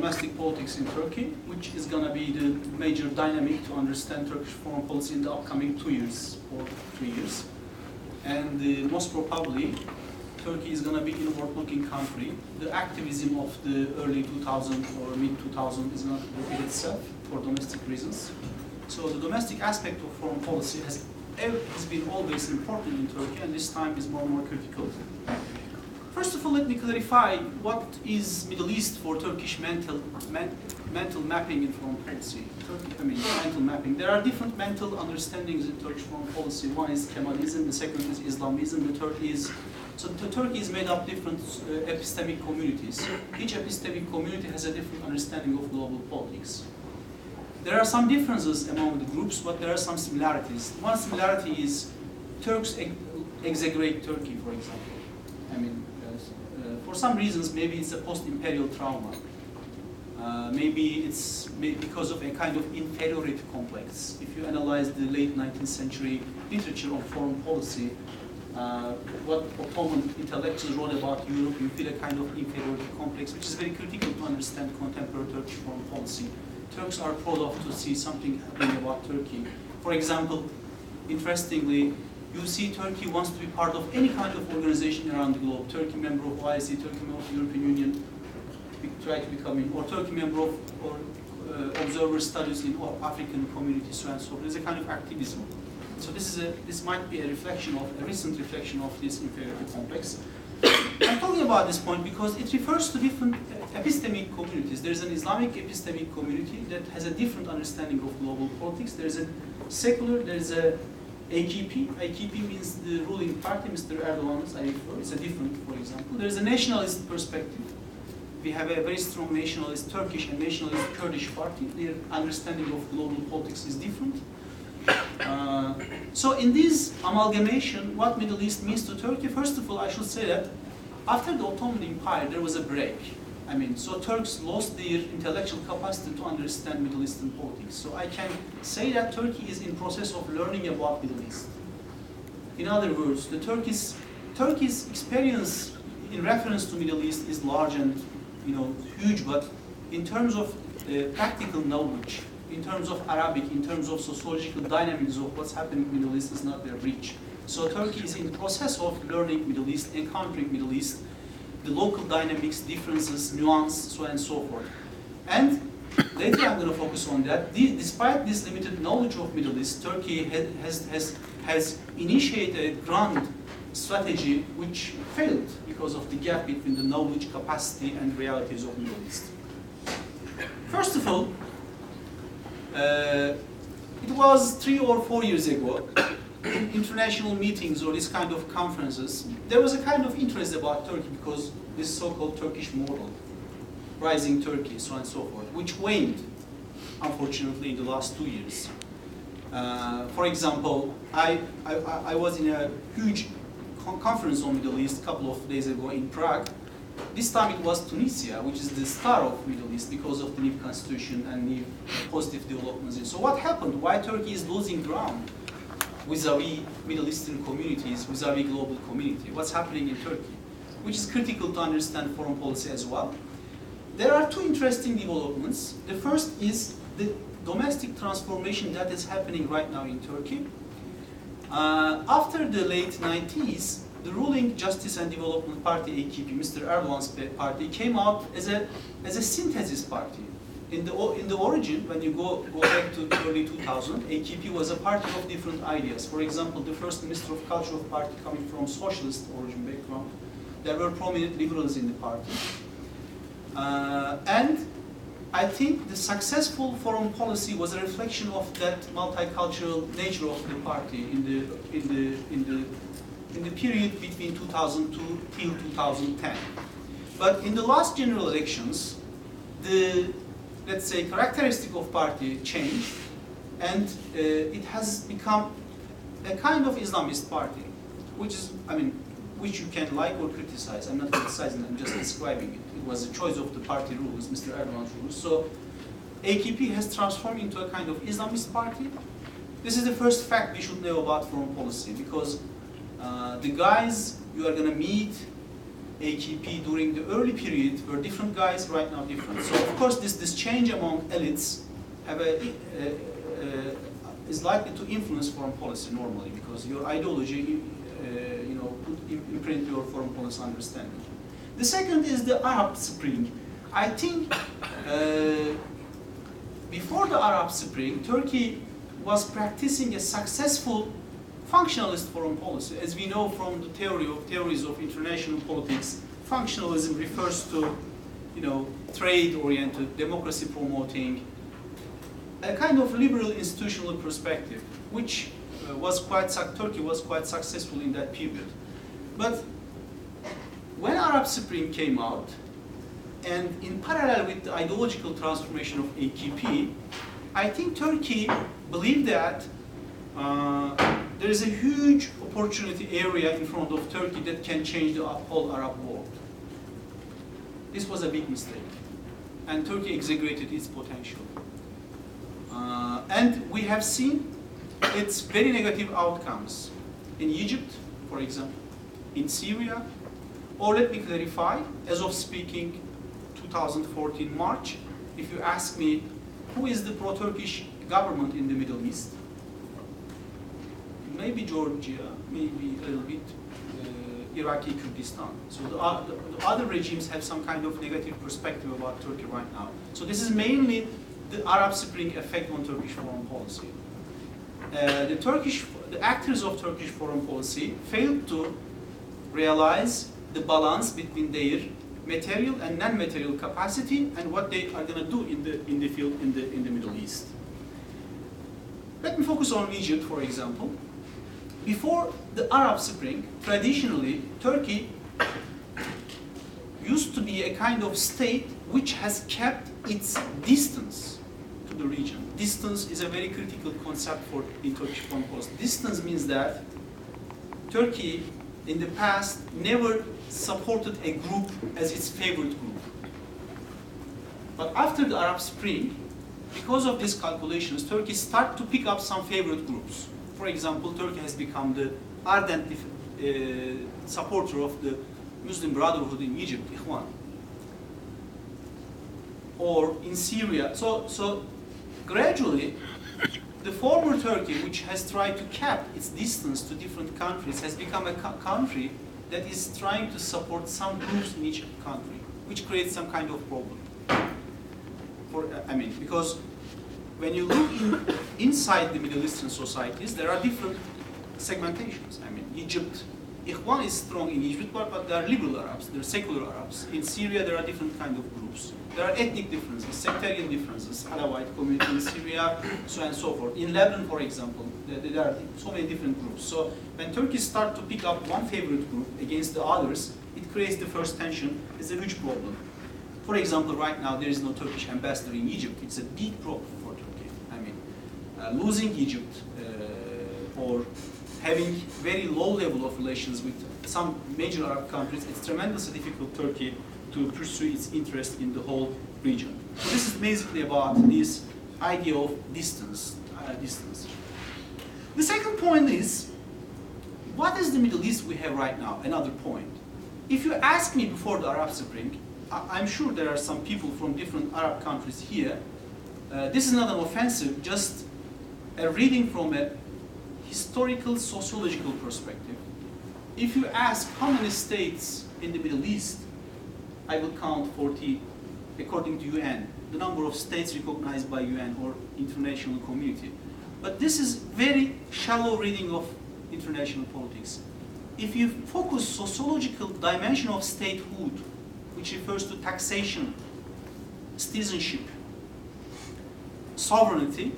domestic politics in Turkey, which is going to be the major dynamic to understand Turkish foreign policy in the upcoming 2 years or 3 years. And most probably, Turkey is going to be an inward-looking country. The activism of the early 2000s or mid-2000s is not repeat itself for domestic reasons. So the domestic aspect of foreign policy has been always important in Turkey, and this time is more and more critical. First of all, let me clarify what is Middle East for Turkish mental mapping in foreign policy. Mental mapping. There are different mental understandings in Turkish foreign policy. One is Kemalism, the second is Islamism, the third is... So Turkey is made up different epistemic communities. Each epistemic community has a different understanding of global politics. There are some differences among the groups, but there are some similarities. One similarity is Turks exaggerate Turkey, for example. For some reasons, maybe it's a post-imperial trauma. Maybe it's because of a kind of inferiority complex. If you analyze the late 19th century literature on foreign policy, what Ottoman intellectuals wrote about Europe, you feel a kind of inferiority complex, which is very critical to understand contemporary Turkish foreign policy. Turks are proud of to see something happening about Turkey. For example, interestingly, you see Turkey wants to be part of any kind of organization around the globe. Turkey member of OIC, Turkey member of the European Union, try to become in, or Turkey member of or observer studies in African communities, so and so. There's a kind of activism. So this might be a recent reflection of this inferiority complex. I'm talking about this point because it refers to different epistemic communities. There's an Islamic epistemic community that has a different understanding of global politics. There's a secular, there's a AKP. AKP means the ruling party, Mr. Erdogan's, I refer. It's a different, for example. There's a nationalist perspective. We have a very strong nationalist Turkish and nationalist Kurdish party. Their understanding of global politics is different. So in this amalgamation, what Middle East means to Turkey, first of all, I should say that after the Ottoman Empire, there was a break. So Turks lost their intellectual capacity to understand Middle Eastern politics. So I can say that Turkey is in process of learning about Middle East. In other words, Turkey's experience in reference to Middle East is large and huge, but in terms of practical knowledge, in terms of Arabic, in terms of sociological dynamics of what's happening in Middle East is not their reach. So Turkey is in the process of learning Middle East, encountering Middle East, the local dynamics, differences, nuance, so on and so forth. And later I'm going to focus on that. Despite this limited knowledge of Middle East, Turkey has initiated a grand strategy which failed because of the gap between the knowledge, capacity, and realities of Middle East. First of all, it was 3 or 4 years ago, in international meetings or this kind of conferences, there was a kind of interest about Turkey because this so-called Turkish model, rising Turkey, so on and so forth, which waned, unfortunately, in the last 2 years. For example, I was in a huge conference on Middle East a couple of days ago in Prague. This time it was Tunisia, which is the star of Middle East because of the new constitution and new positive developments. So what happened? Why Turkey is losing ground vis-a-vis Middle Eastern communities, vis-a-vis global community? What's happening in Turkey? Which is critical to understand foreign policy as well. There are 2 interesting developments. The first is the domestic transformation that is happening right now in Turkey. After the late 90s, the ruling Justice and Development Party, AKP, Mr. Erdogan's party, came out as a synthesis party. In the origin, when you go back to early 2000, AKP was a party of different ideas. For example, the first Minister of Culture of party coming from socialist origin background. There were prominent liberals in the party. And I think the successful foreign policy was a reflection of that multicultural nature of the party in the period between 2002 till 2010. But in the last general elections, the, let's say, characteristic of party changed, and it has become a kind of Islamist party, which is, which you can like or criticize. I'm not criticizing, I'm just describing it. It was a choice of the party rules, Mr. Erdogan's rules. So AKP has transformed into a kind of Islamist party. This is the first fact we should know about foreign policy, because the guys you are going to meet AKP during the early period were different guys, right now different. So of course this change among elites have is likely to influence foreign policy normally, because your ideology imprint your foreign policy understanding. The second is the Arab Spring. I think before the Arab Spring, Turkey was practicing a successful functionalist foreign policy. As we know from the theories of international politics, functionalism refers to, trade-oriented, democracy-promoting, a kind of liberal institutional perspective, which Turkey was quite successful in that period. But when Arab Spring came out, and in parallel with the ideological transformation of AKP, I think Turkey believed that there is a huge opportunity area in front of Turkey that can change the whole Arab world. This was a big mistake, and Turkey exaggerated its potential. And we have seen its very negative outcomes in Egypt, for example, in Syria, or let me clarify, as of speaking, 2014 March, if you ask me, who is the pro-Turkish government in the Middle East? Maybe Georgia, maybe a little bit Iraqi Kurdistan. So the other regimes have some kind of negative perspective about Turkey right now. So this is mainly the Arab Spring effect on Turkish foreign policy. The actors of Turkish foreign policy failed to realize the balance between their material and non-material capacity and what they are going to do in the field in the Middle East. Let me focus on Egypt, for example. Before the Arab Spring, traditionally, Turkey used to be a kind of state which has kept its distance to the region. Distance is a very critical concept in Turkish foreign policy. Distance means that Turkey, in the past, never supported a group as its favorite group. But after the Arab Spring, because of these calculations, Turkey started to pick up some favorite groups. For example, Turkey has become the ardent supporter of the Muslim Brotherhood in Egypt, Ikhwan. Or in Syria. So gradually, the former Turkey, which has tried to cap its distance to different countries, has become a country that is trying to support some groups in each country, which creates some kind of problem. Because when you look inside the Middle Eastern societies, there are different segmentations. Egypt, Ikhwan is strong in Egypt, but there are liberal Arabs, there are secular Arabs. In Syria, there are different kind of groups. There are ethnic differences, sectarian differences, Alawite community in Syria, so on and so forth. In Lebanon, for example, there are so many different groups. So when Turkey starts to pick up one favorite group against the others, it creates the first tension. It's a huge problem. For example, right now, there is no Turkish ambassador in Egypt. It's a big problem for Turkey. Losing Egypt or having very low level of relations with some major Arab countries, it's tremendously difficult for Turkey to pursue its interest in the whole region. So this is basically about this idea of distance. The second point is, what is the Middle East we have right now? Another point. If you ask me before the Arab Spring, I'm sure there are some people from different Arab countries here. This is not an offensive, just a reading from a historical, sociological perspective. If you ask how many states in the Middle East, I will count 40 according to UN, the number of states recognized by UN or international community. But this is very shallow reading of international politics. If you focus sociological dimension of statehood, which refers to taxation, citizenship, sovereignty,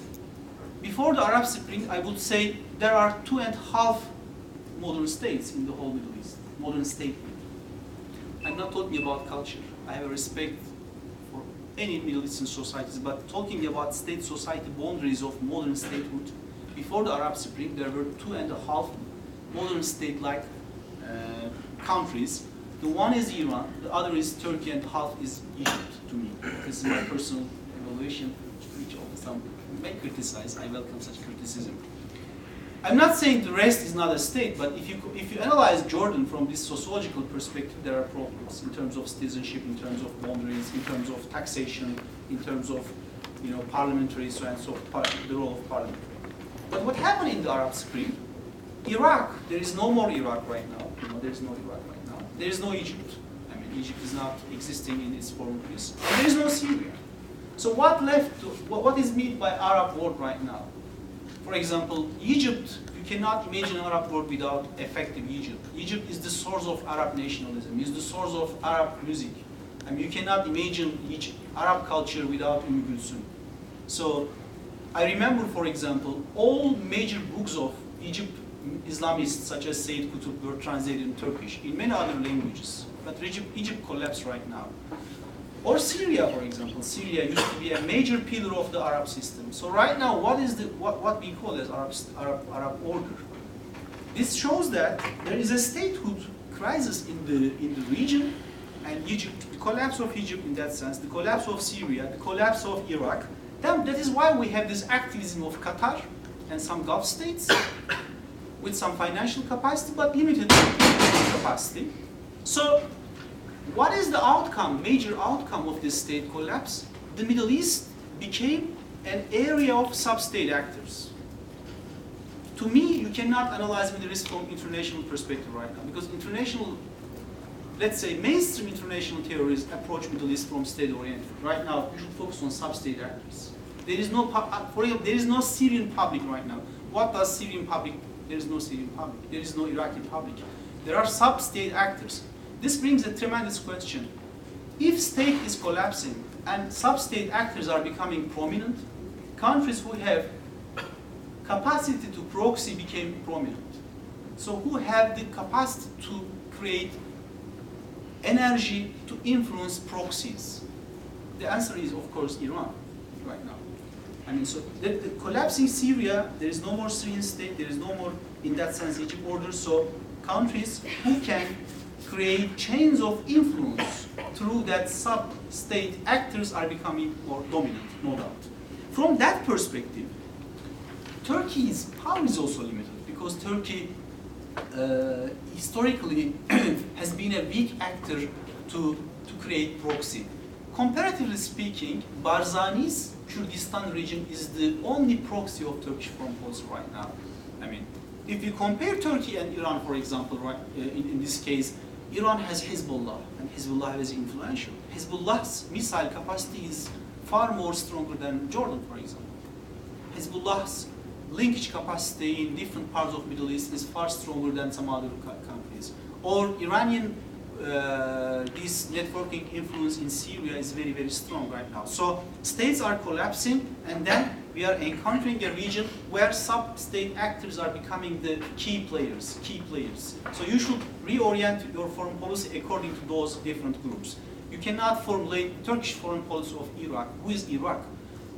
before the Arab Spring, I would say there are 2.5 modern states in the whole Middle East, modern statehood. I'm not talking about culture. I have a respect for any Middle Eastern societies, but talking about state-society boundaries of modern statehood, before the Arab Spring, there were 2.5 modern state-like countries. The one is Iran, the other is Turkey, and half is Egypt, to me. This is my personal evaluation, which some may criticize. I welcome such criticism. I'm not saying the rest is not a state, but if you analyze Jordan from this sociological perspective, there are problems in terms of citizenship, in terms of boundaries, in terms of taxation, in terms of parliamentary, so and so forth, the role of parliament. But what happened in the Arab Spring? Iraq, there is no more Iraq right now. There is no Iraq right now. There is no Egypt. I mean, Egypt is not existing in its form. And there is no Syria. So what left? What is meant by Arab world right now? For example, Egypt, you cannot imagine an Arab world without effective Egypt. Egypt is the source of Arab nationalism, is the source of Arab music. I mean, you cannot imagine Arab culture without Kulthum. So, I remember, for example, all major books of Egypt Islamists, such as Sayyid Qutb, were translated in Turkish, in many other languages. But Egypt collapsed right now. Or Syria, for example. Syria used to be a major pillar of the Arab system. So right now, what is what we call as Arab order? This shows that there is a statehood crisis in the region, and Egypt, the collapse of Egypt in that sense, the collapse of Syria, the collapse of Iraq. That is why we have this activism of Qatar and some Gulf states with some financial capacity, but limited capacity. So, what is the outcome, major outcome of this state collapse? The Middle East became an area of sub-state actors. To me, you cannot analyze Middle East from international perspective right now, because international, let's say, mainstream international theories approach Middle East from state-oriented. Right now, you should focus on sub-state actors. There is no, for example, there is no Syrian public right now. What does Syrian public? There is no Syrian public. There is no Iraqi public. There are sub-state actors. This brings a tremendous question. If state is collapsing and sub-state actors are becoming prominent, countries who have capacity to proxy became prominent. So who have the capacity to create energy to influence proxies? The answer is, of course, Iran right now. I mean, so the collapsing Syria, there is no more Syrian state, there is no more, in that sense, Egypt order. So countries who can create chains of influence through that sub-state actors are becoming more dominant, no doubt. From that perspective, Turkey's power is also limited, because Turkey historically has been a weak actor to create proxy. Comparatively speaking, Barzani's Kurdistan region is the only proxy of Turkish foreign policy right now. I mean, if you compare Turkey and Iran, for example, right, in this case, Iran has Hezbollah, and Hezbollah is influential. Hezbollah's missile capacity is far more stronger than Jordan, for example. Hezbollah's linkage capacity in different parts of Middle East is far stronger than some other countries. Or Iranian, this networking influence in Syria is very, very strong right now. So states are collapsing, and then we are encountering a region where sub-state actors are becoming the key players. So you should reorient your foreign policy according to those different groups. You cannot formulate Turkish foreign policy of Iraq. Who is Iraq?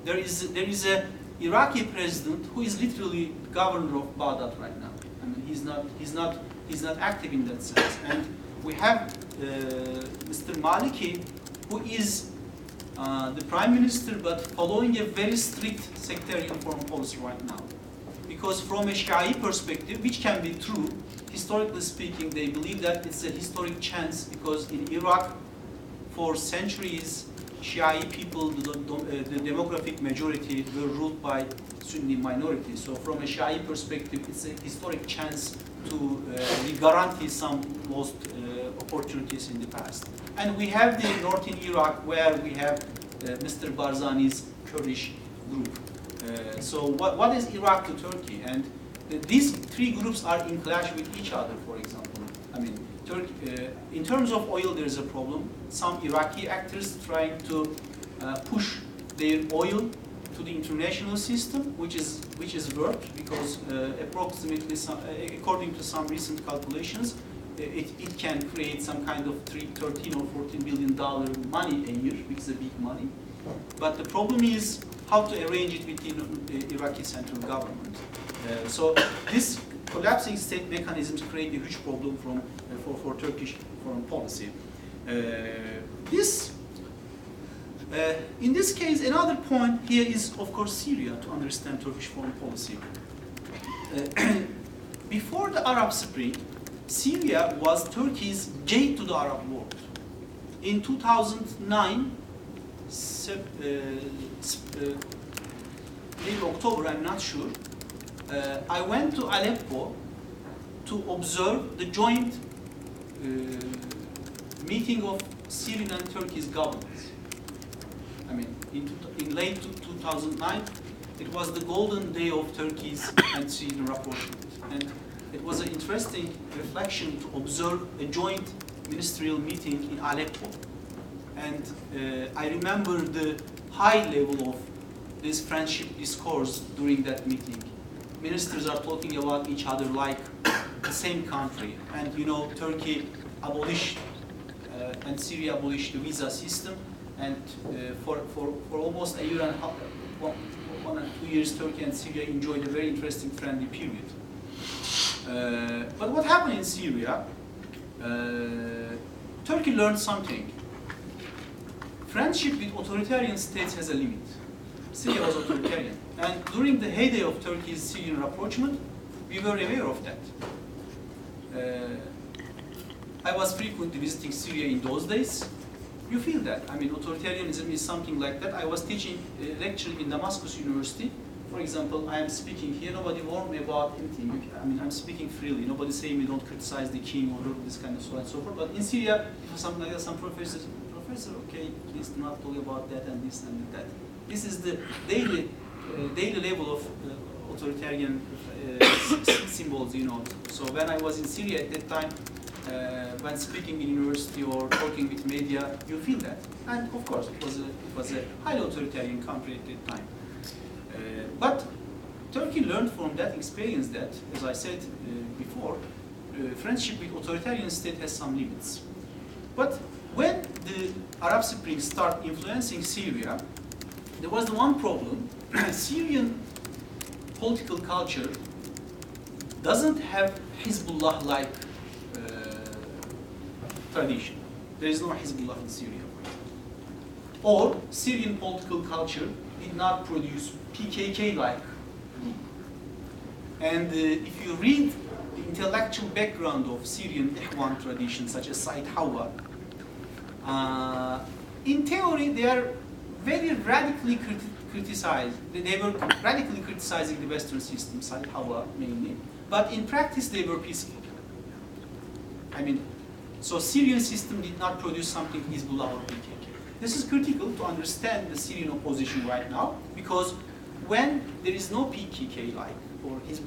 There is a Iraqi president who is literally governor of Baghdad right now. I mean, he's not active in that sense. And we have Mr. Maliki, who is the prime minister, but following a very strict sectarian foreign policy right now. Because from a Shia perspective, which can be true, historically speaking, they believe that it's a historic chance, because in Iraq, for centuries, Shia people, the demographic majority, were ruled by Sunni minorities. So from a Shia perspective, it's a historic chance to guarantee some lost opportunities in the past. And we have the northern Iraq, where we have Mr. Barzani's Kurdish group. So what is Iraq to Turkey? And these three groups are in clash with each other, for example. I mean, in terms of oil, there is a problem. Some Iraqi actors trying to push their oil to the international system, which is worked, because approximately, according to some recent calculations, it can create some kind of $13 or $14 billion money a year, which is a big money. But the problem is how to arrange it within the Iraqi central government. So this collapsing state mechanisms create a huge problem for Turkish foreign policy. In this case, another point here is, of course, Syria, to understand Turkish foreign policy. Before the Arab Spring, Syria was Turkey's gate to the Arab world. In 2009, maybe October, I'm not sure, I went to Aleppo to observe the joint meeting of Syrian and Turkey's governments. I mean, in late 2009, it was the golden day of Turkey's and Syrian rapprochement. And it was an interesting reflection to observe a joint ministerial meeting in Aleppo. And I remember the high level of this friendship discourse during that meeting. Ministers are talking about each other like the same country. And you know, Turkey abolished and Syria abolished the visa system. And for almost a year and a half, 1 and 2 years, Turkey and Syria enjoyed a very interesting friendly period. But what happened in Syria? Turkey learned something. Friendship with authoritarian states has a limit. Syria was authoritarian. And during the heyday of Turkey's Syrian rapprochement, we were aware of that. I was frequently visiting Syria in those days. You feel that. I mean, authoritarianism is something like that. I was teaching, lecturing in Damascus University. For example, I am speaking here, nobody warned me about anything. I mean, I'm speaking freely. Nobody saying me don't criticize the king or this kind of so on and so forth. But in Syria, something like that, some professor, okay, please do not talk about that and this and that. This is the daily level of authoritarian symbols, you know. So when I was in Syria at that time, when speaking in university or talking with media, you feel that. And of course, it was a highly authoritarian country at that time. But Turkey learned from that experience that, as I said before, friendship with authoritarian state has some limits. But when the Arab Spring started influencing Syria, there was the one problem. Syrian political culture doesn't have Hezbollah-like tradition. There is no Hezbollah in Syria. Or Syrian political culture did not produce PKK-like group. And if you read the intellectual background of Syrian Ikhwan tradition, such as Said Hawa, in theory they are very radically criticized. They were radically criticizing the Western system, Said Hawa mainly, but in practice they were peaceful. I mean, so Syrian system did not produce something Hezbollah or PKK. This is critical to understand the Syrian opposition right now, because when there is no PKK-like or Hezbollah